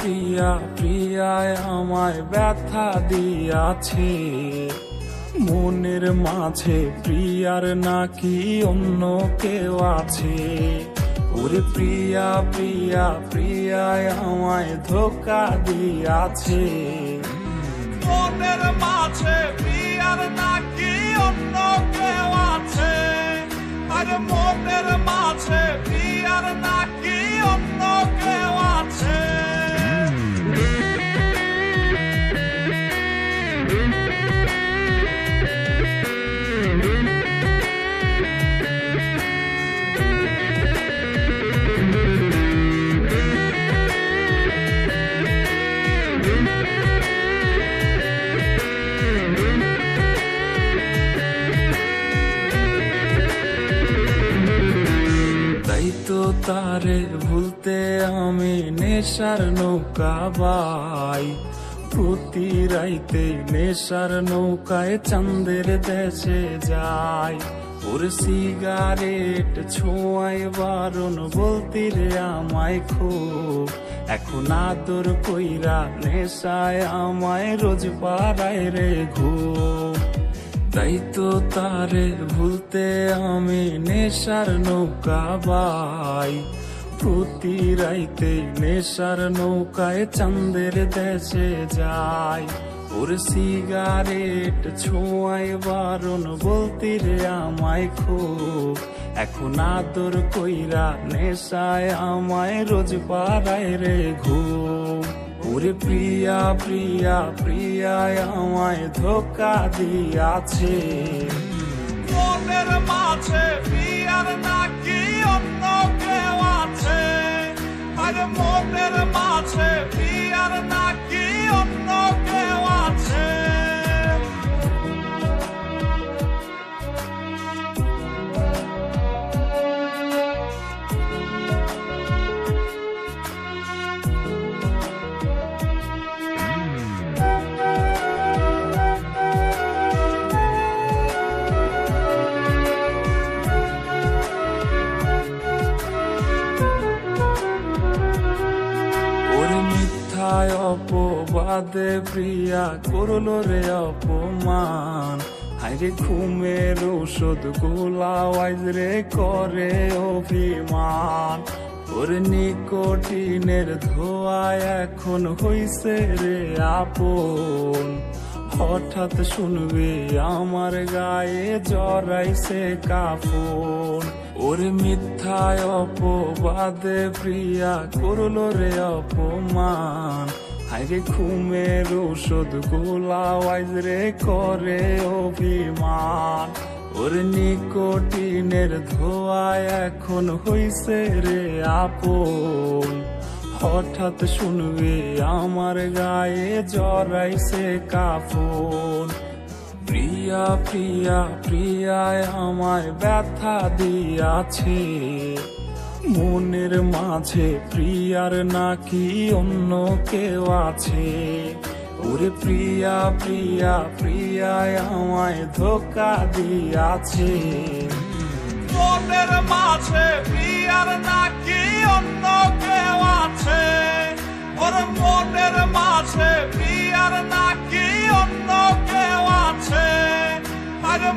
প্রিয়া প্রিয়ায় আমায় ব্যথা দিয়াছে। মনের মাঝে প্রিয়ার নাকি অন্য কেউ আছে। ওরে প্রিয়া প্রিয়া প্রিয়ায় আমায় ধোঁকা দিয়াছে। মনের মাঝে প্রিয়ার নাকি অন্য কেউ আছে। আরে মনের মাঝে প্রিয়ার নাকি অন্য কেউ আছে। তারে ভুলতে আমি নেশার নৌকা বাই। প্রতি রাইতে নেশার নৌকায় চাঁদের দেশে যাই। ওর সিগারেট ছোঁয়াই বারণ বলতি রে আমায় খুব। এখন আদর কইরা নেশায় আমায় রোজ পাড়ায় রে ঘুম। তাই তো তারে ভুলতে আমি নেশার নৌকা বাই। প্রতি রাইতে নেশার নৌকায় চাঁদের দেশে যাই। ওর সিগারেট ছোঁয়াই বারণ বলতি রে আমায় খুব। এখন আদর কইরা নেশায় আমায় রোজ পাড়ায় রে ঘুম। ওরে প্রিয়া প্রিয়া প্রিয়ায় আমায় ধোঁকা দিয়াছে। মনের মাঝে প্রিয়ার নাকি অন্য কেউ আছে। আরে মনের মাঝে প্রিয়ার নাকি অন্য কেউ আছে। অপবাদে প্রিয়া করলো রে অপমান। হাইরে ঘুমের ঔষধ গোলাওয়াইজ রে করে অভিমান। ওর নিকোটিনের ধোঁয়ায় এখন হইছে রে আপন। হঠাৎ শুনবে আমার গায়ে জড়াইছে কাফন। ওর মিথ্যায় অপবাদে প্রিয়া করলো রে অপমান। হাইরে ঘুমের ঔষধ গোলাওয়াইজ রে করে অভিমান। ওর নিকোটিনের ধোঁয়ায় এখন হইছে রে আপন। হঠাৎ শুনবে আমার গায়ে জড়াইছে কাফন। প্রিয়া প্রিয়া প্রিয়ায় আমায় ব্যথা দিয়াছে। মনের মাঝে প্রিয়ার নাকি অন্য কেউ আছে। ওরে প্রিয়া প্রিয়া প্রিয়ায় আমায় ধোঁকা দিয়াছে। মনের মাঝে প্রিয়ার নাকি অন্য কেউ আছে। ওর মনের মাঝে প্রিয়ার নাকি অন্য কেউ আছে। আরে